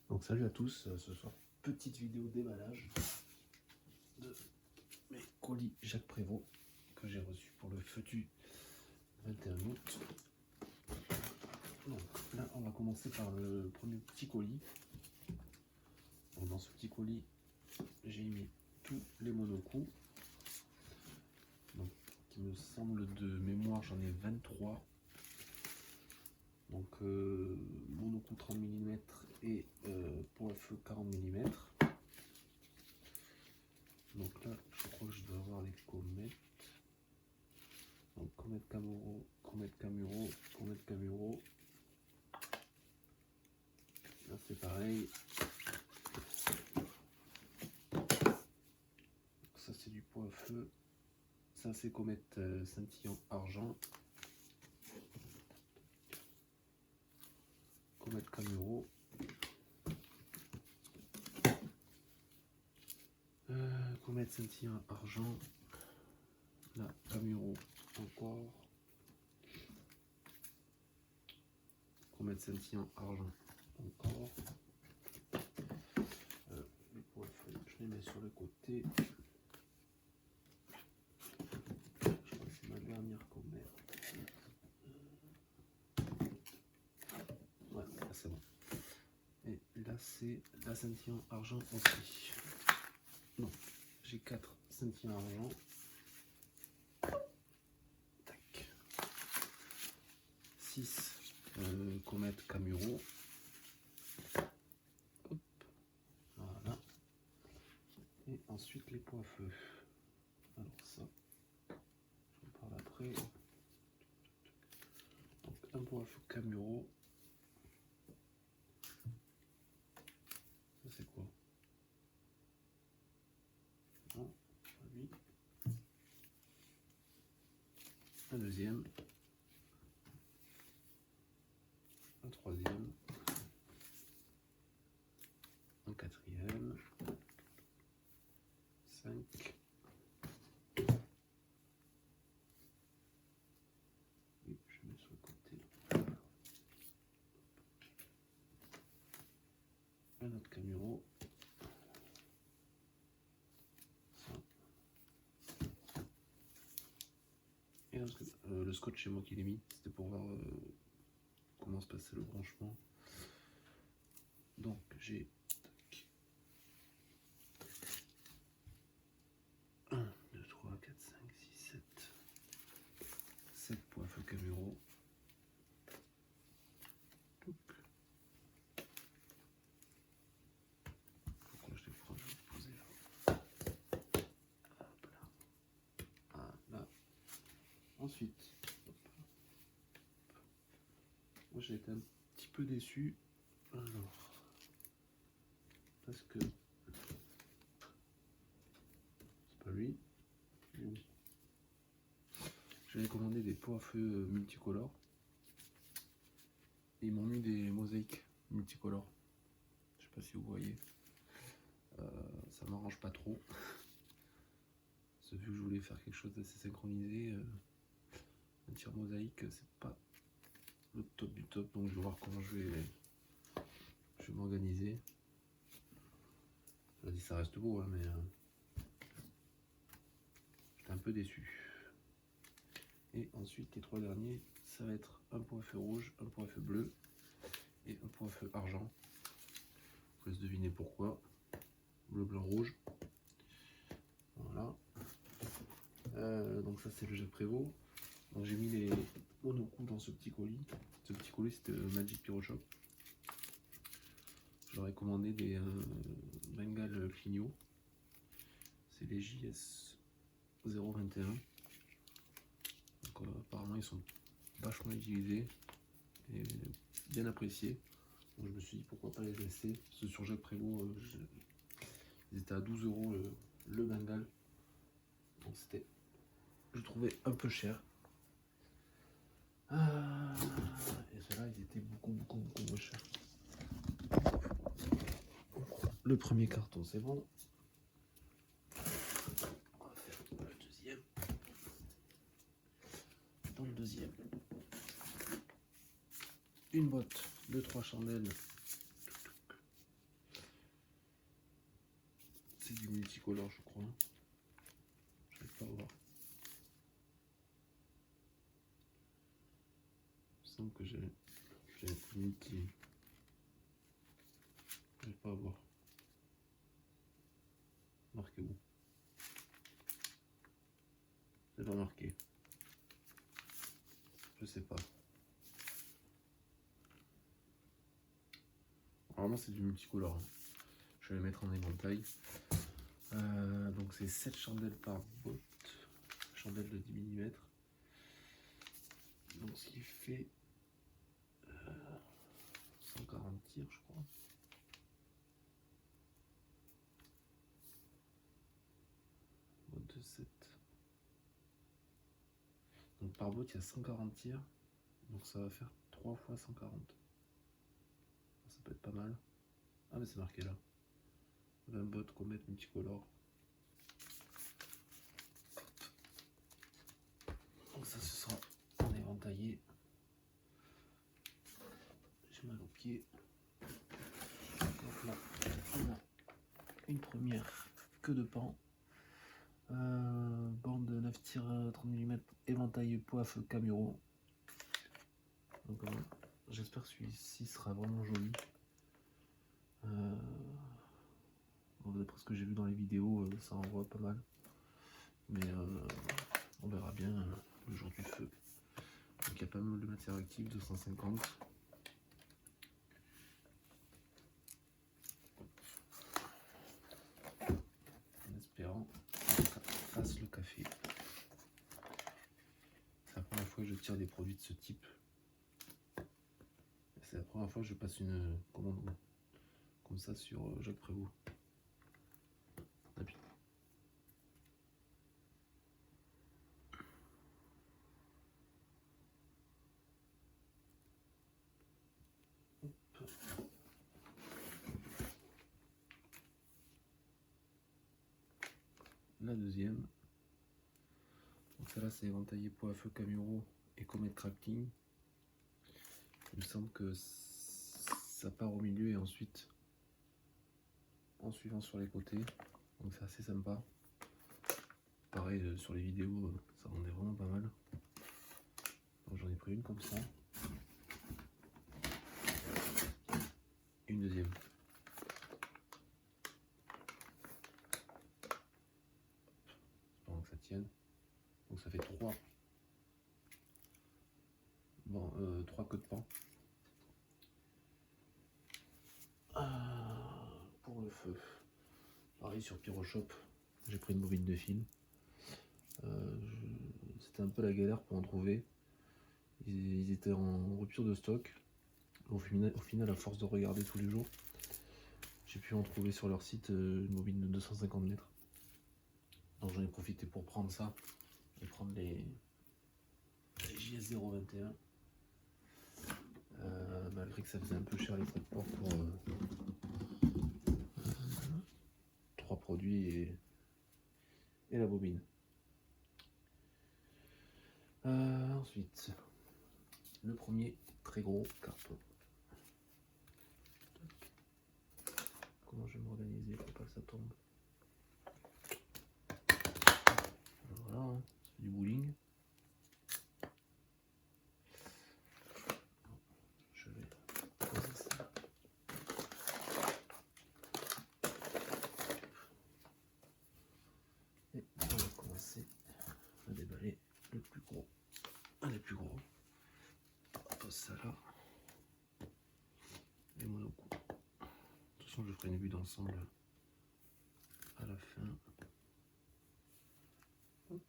Donc salut à tous, ce soir petite vidéo déballage de mes colis Jacques Prévost que j'ai reçu pour le feu du 21 août. Donc là on va commencer par le premier petit colis. Donc, dans ce petit colis j'ai mis tous les monocoups. Donc qui me semble de mémoire j'en ai 23. Donc monocoup 30 mm et pot à feu 40 mm. Donc là je crois que je dois avoir les comètes. Donc comète Camuro, comète Camuro, comète Camuro. Là c'est pareil. Donc, ça c'est du pot à feu. Ça c'est comète scintillant argent. Comète Camuro. Comète scintillant argent. Là Camuro encore. Comète scintillant argent encore. Les pots à feu, je les mets sur le côté. Je crois que c'est ma dernière comète. Ouais, là c'est bon. Et là c'est la scintillant argent aussi. Non, j'ai 4 scintillants argent. Tac. 6 comète Camuro. Hop. Voilà. Et ensuite les pots à feu. Alors ça, j'en parle après. Donc un pot à feu Camuro. Ça c'est quoi? Non, pas lui. Un deuxième. Un troisième. Un quatrième. 5. Et je mets sur le côté. Un autre Camuro. Ça. Et le scotch, c'est moi qui l'ai mis. C'était pour voir comment se passait le branchement. Donc j'ai 1, 2, 3, 4, 5, 6, 7. 7 pots à feu Camuro. Pourquoi je les prends? Je vais les poser là. Hop là. Voilà. Ensuite, hop. Moi j'ai été un petit peu déçu. Alors, parce que c'est pas lui. Oui. J'avais commandé des pots à feu multicolores. Et ils m'ont mis des mosaïques multicolores. Je sais pas si vous voyez. Ça m'arrange pas trop. Parce que vu que je voulais faire quelque chose d'assez synchronisé, un tir mosaïque, c'est pas le top du top. Donc je vais voir comment je vais m'organiser. Je dis ça reste beau, hein, mais j'étais un peu déçu. Et ensuite les 3 derniers, ça va être un pot à feu rouge, un pot à feu bleu et un pot à feu argent. Je vous laisse deviner pourquoi. Bleu, blanc, rouge. Voilà. Donc ça c'est le Jacques Prévost. Donc j'ai mis les monocoups dans ce petit colis. Ce petit colis c'était Magic Pyro Shop. Je leur ai commandé des Bengals Clignot. C'est les JS 021. Donc apparemment ils sont vachement utilisés et bien appréciés. Donc je me suis dit pourquoi pas les laisser. Parce que sur Jacques Prévost, ils étaient à 12 € le Bengal. Donc c'était, je trouvais un peu cher. Et ceux-là ils étaient beaucoup moins chers. Le premier carton c'est bon. On va faire le deuxième. Dans le deuxième, une boîte de 3 chandelles multicolore, je crois. Je n'arrive pas à voir. Il me semble que j'ai fini qui. Je n'arrive pas à voir. Marqué où? C'est pas marqué. Je sais pas. Normalement c'est du multicolore. Hein. Je vais les mettre en éventail. Donc c'est 7 chandelles par botte. Chandelle de 10 mm. Donc ce qui fait 140 tirs je crois. Botte de 7. Donc par botte il y a 140 tirs. Donc ça va faire 3 fois 140. Ça peut être pas mal. Ah mais c'est marqué là. 20 bottes comète multicolore. Donc ça ce sera en éventaillé. J'ai mal aux pieds. Donc là on a une première queue de pan. Bande de 9 tirs 30 mm éventail poids feu Camuro. Donc j'espère que celui-ci sera vraiment joli. Bon, d'après ce que j'ai vu dans les vidéos, ça envoie pas mal. Mais on verra bien le jour du feu. Donc il y a pas mal de matière active, 250. En espérant que ça fasse le café. C'est la première fois que je tire des produits de ce type. C'est la première fois que je passe une commande comme ça sur Jacques Prévost. La deuxième. Donc celle-là c'est éventaillé poids à feu Camuro et Comet Crafting. Il me semble que ça part au milieu et ensuite en suivant sur les côtés. Donc c'est assez sympa. Pareil sur les vidéos, ça rendait vraiment pas mal. Donc j'en ai pris une comme ça. Une deuxième. Pendant que ça tienne. Donc ça fait 3. Bon, 3 queues de pan. Pour le feu. Pareil sur Pyroshop, j'ai pris une bobine de fil. C'était un peu la galère pour en trouver. Ils étaient en rupture de stock. Au final, à force de regarder tous les jours, j'ai pu en trouver sur leur site une bobine de 250 mètres. Donc j'en ai profité pour prendre ça et prendre les JS 021. Malgré que ça faisait un peu cher les frais de port pour 3 produits et la bobine. Ensuite, le premier très gros carton. Comment je vais m'organiser pour pas que ça tombe. Voilà, hein, c'est du bowling. Je vais poser ça. Et on va commencer à déballer le plus gros. Un des plus gros. On pose ça là. Et mon coup. De toute façon, je ferai une vue d'ensemble à la fin. Hop.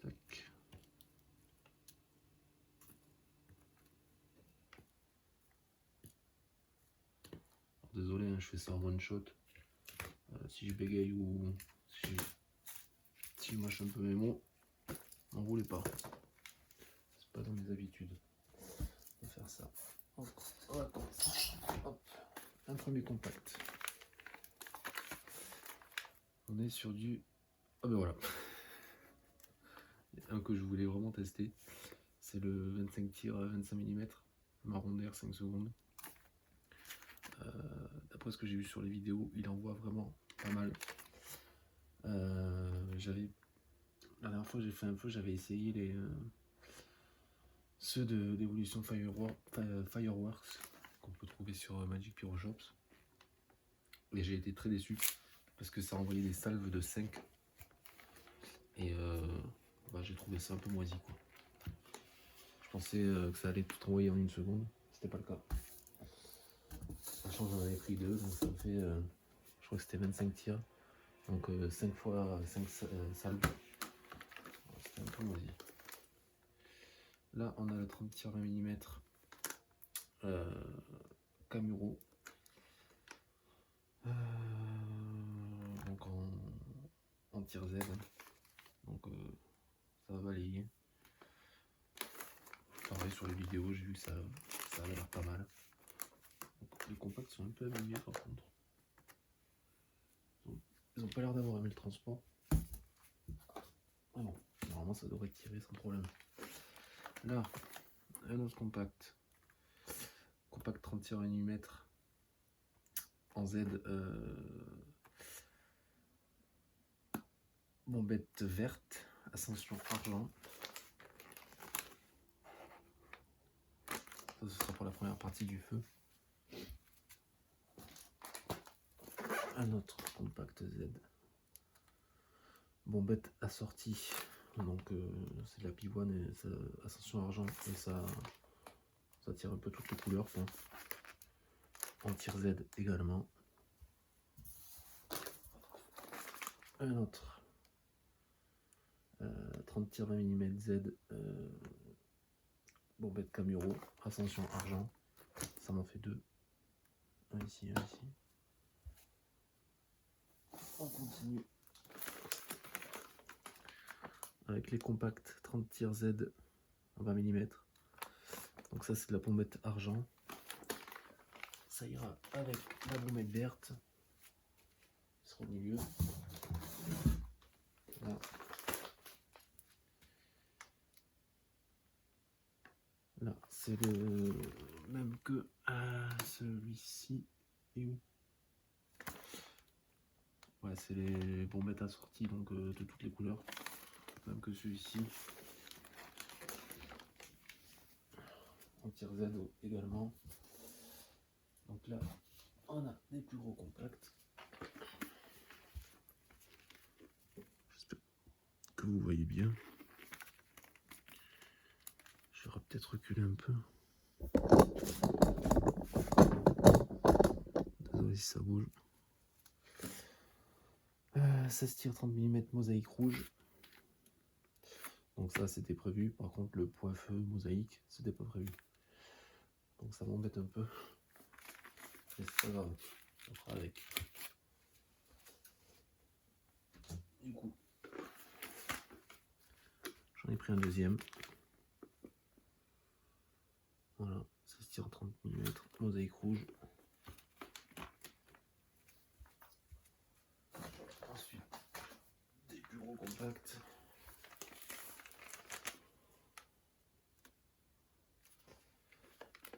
Tac. Alors, désolé, hein, je fais ça en one shot. Si je bégaye ou si je mâche un peu mes mots, n'en voulez pas. C'est pas dans mes habitudes de faire ça. Hop, on va commencer. Hop, un premier contact. On est sur du... Ah ben voilà. Un que je voulais vraiment tester. c'est le 25 tir 25 mm, marron d'air 5 secondes. D'après ce que j'ai vu sur les vidéos, il envoie vraiment pas mal. La dernière fois que j'ai fait un feu, j'avais essayé ceux d'évolution Fireworks qu'on peut trouver sur Magic Pyro Shops. Et j'ai été très déçu parce que ça envoyait des salves de 5. Et j'ai trouvé ça un peu moisi, quoi. Je pensais que ça allait tout envoyer en 1 seconde. C'était pas le cas. Sachant que j'en avais pris 2, donc ça me fait, je crois que c'était 25 tirs. Donc 5 fois 5 salves. C'était un peu moisi. Là, on a le 30 tir 20 mm Camuro. Donc en tir Z. Donc ça va balayer. Pareil sur les vidéos, j'ai vu que ça avait l'air pas mal. Donc, les compacts sont un peu abîmés par contre. Ils ont pas l'air d'avoir aimé le transport. Ah bon, normalement ça devrait tirer sans problème. Là, un autre compact. Compact 30 mm en Z. Bombette verte, ascension argent. Ça, ce sera pour la première partie du feu. Un autre compact Z. Bombette assortie. Donc c'est de la pivoine et ça, ascension argent. Et ça tire un peu toutes les couleurs, quoi. En tir Z également. Un autre. 30 tirs 20 mm Z. Bombette Camuro. Ascension argent. Ça m'en fait 2. Un ici, un ici. On continue avec les compacts 30 tirs Z en 20 mm. Donc ça c'est de la bombette argent. Ça ira avec la bombette verte. Qui sera au milieu. Là. Là, c'est le même que celui-ci. Et où? Ouais, c'est les bombettes assorties donc de toutes les couleurs. Même que celui-ci. En tir Z également. Donc là, on a des plus gros compacts. J'espère que vous voyez bien. Je vais peut-être reculer un peu. Désolé si ça bouge. 16 tirs 30 mm mosaïque rouge. Donc ça c'était prévu. Par contre le point feu mosaïque c'était pas prévu. Donc ça m'embête un peu. Mais c'est pas grave. On fera avec. Du coup, j'en ai pris un deuxième. Voilà, 16 tirs 30 mm mosaïque rouge. Ensuite, des plus gros compacts.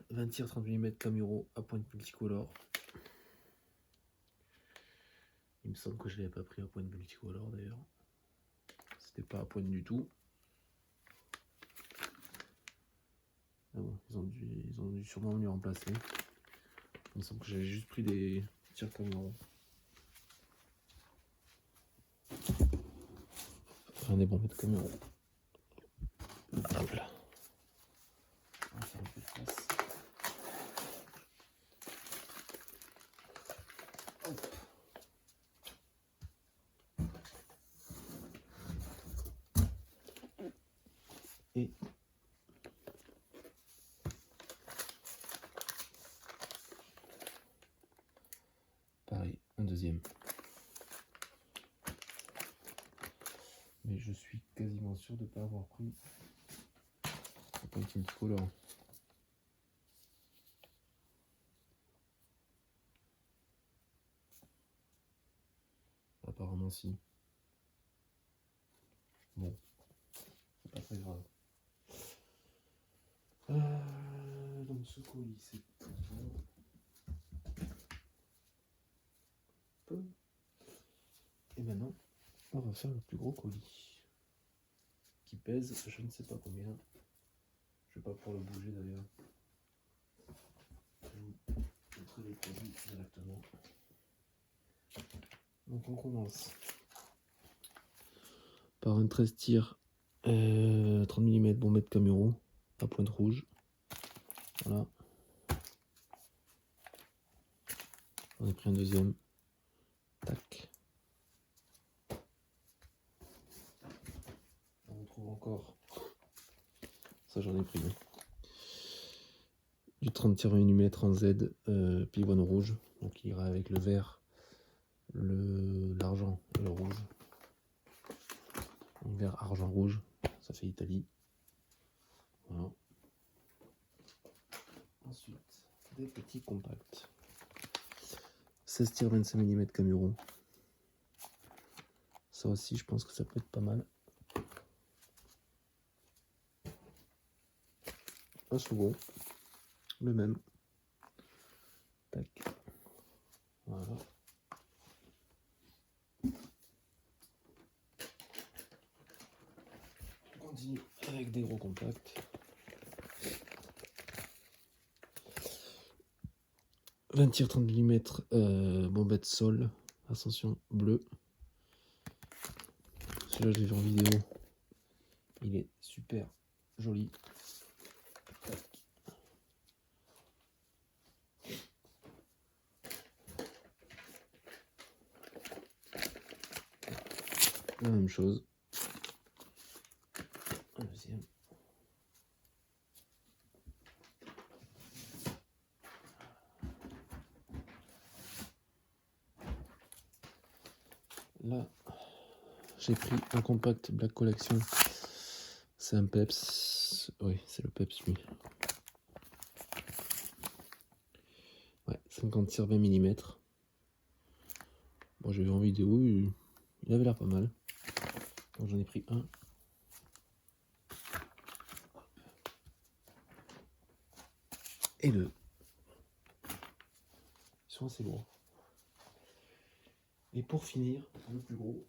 « 20 tirs 30 mm Camuro à pointe multicolore. Il me semble que je l'avais pas pris à pointe multicolore d'ailleurs. C'était pas à pointe du tout. Ah bon, ils ont dû sûrement me remplacer. Il me semble que j'avais juste pris des tirs Camuro. Enfin des bombettes Camuro. Hop là. On va faire un peu de place. Hop. Et pareil, un deuxième. Mais je suis quasiment sûr de ne pas avoir pris un pointe multicolore. Apparemment si. Bon, c'est pas très grave. c'est tout bon. Et maintenant, on va faire le plus gros colis. Qui pèse, je ne sais pas combien. Je ne vais pas pouvoir le bouger d'ailleurs. Je vous mettrai les produits directement. Donc on commence par un 13 tir 30 mm bombette Camuro à pointe rouge. Voilà. On a pris un deuxième. Tac. On retrouve encore. Ça j'en ai pris. Du 30 tir 20 mm en Z pivoine rouge. Donc il ira avec le vert, l'argent et le rouge. Donc vert, argent, rouge. Ça fait Italie. Voilà. Ensuite, des petits compacts. 16 tirs 25 mm Camuro. Ça aussi, je pense que ça peut être pas mal. Un second. Le même. Tac. Voilà. On continue avec des gros compacts. 20 tirs 30 mm bombette sol. Ascension bleu. Celui-là, je l'ai vu en vidéo. Il est super joli. Tac. La même chose. Un deuxième. Là, j'ai pris un compact Black Collection. C'est un Peps. Oui, c'est le Peps lui. Ouais, 50 tirs 20 mm. Bon, j'ai vu en vidéo, il avait l'air pas mal. Donc j'en ai pris un. Et deux. Ils sont assez lourds. Et pour finir, le plus gros.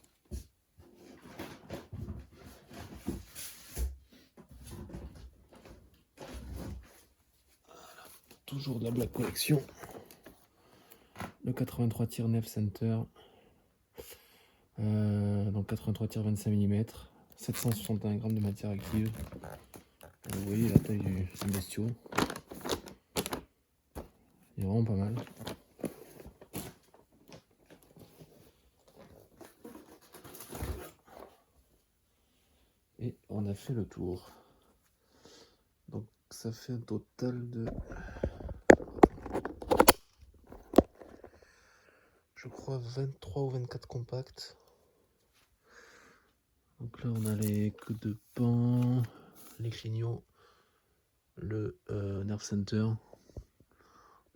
Voilà. Toujours de la Black Collection. Le 83 tir 9 center. Donc 83 tirs 25 mm. 761 grammes de matière active. Vous voyez la taille du bestiau. Il est vraiment pas mal. Et on a fait le tour. Donc ça fait un total de... je crois 23 ou 24 compacts. Donc là on a les coups de pan, les clignots, le Nerve Center.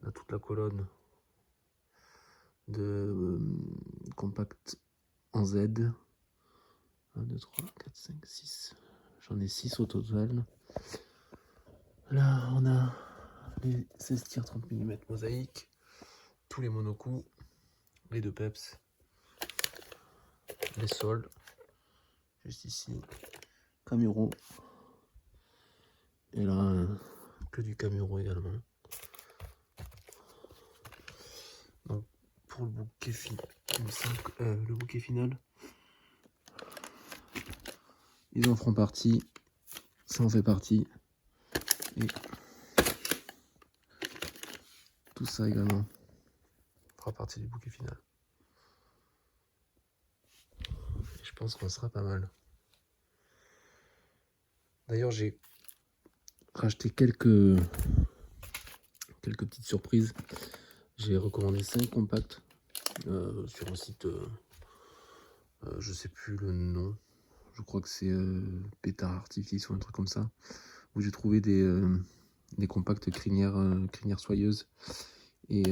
On a toute la colonne de compacts en Z. 1, 2, 3, 4, 5, 6. J'en ai 6 au total. Là, on a les 16 tirs 30 mm mosaïque, tous les monocoups, les deux peps, les sols, juste ici, Camuro. Et là, que du Camuro également. Donc, pour le bouquet, le bouquet final, ils en feront partie, ça en fait partie. Et tout ça également fera partie du bouquet final. Et je pense qu'on sera pas mal. D'ailleurs, j'ai racheté quelques petites surprises. J'ai recommandé 5 compacts sur un site, je sais plus le nom. Je crois que c'est Pétard Artifice ou un truc comme ça. Où j'ai trouvé des compacts crinières soyeuses. Et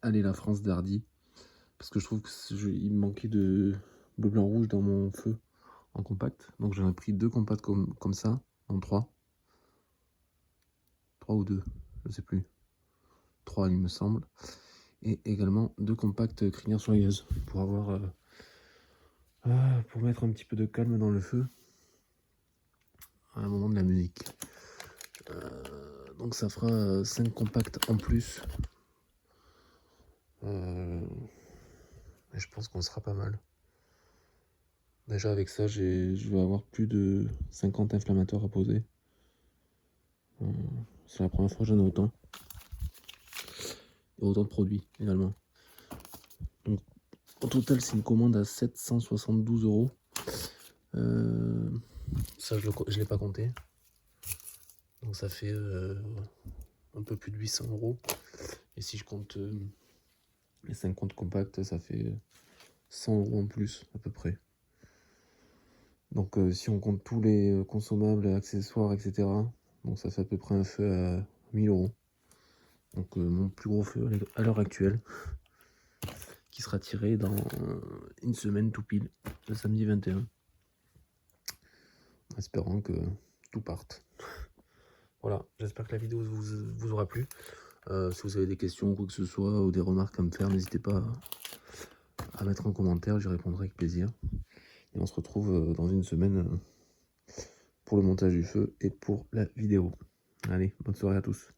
allez la France d'Hardy. Parce que je trouve qu'il me manquait de bleu, blanc, rouge dans mon feu en compact. Donc j'en ai pris 2 compacts comme ça, en 3. 3 ou 2. je sais plus. 3 il me semble. Et également 2 compacts crinière soyeuse pour avoir pour mettre un petit peu de calme dans le feu à un moment de la musique. Donc ça fera 5 compacts en plus. Et je pense qu'on sera pas mal. Déjà avec ça, je vais avoir plus de 50 inflammateurs à poser. C'est la première fois que j'en ai autant. Et autant de produits également. Donc, au total, c'est une commande à 772 €. Ça, je ne l'ai pas compté. Donc ça fait un peu plus de 800 €. Et si je compte les 50 compacts, ça fait 100 € en plus à peu près. Donc si on compte tous les consommables, accessoires, etc. Donc ça fait à peu près un feu à 1000 €. Donc mon plus gros feu à l'heure actuelle, qui sera tiré dans une semaine tout pile, le samedi 21. En espérant que tout parte. Voilà, j'espère que la vidéo vous aura plu. Si vous avez des questions ou quoi que ce soit, ou des remarques à me faire, n'hésitez pas à mettre en commentaire, j'y répondrai avec plaisir. Et on se retrouve dans une semaine pour le montage du feu et pour la vidéo. Allez, bonne soirée à tous.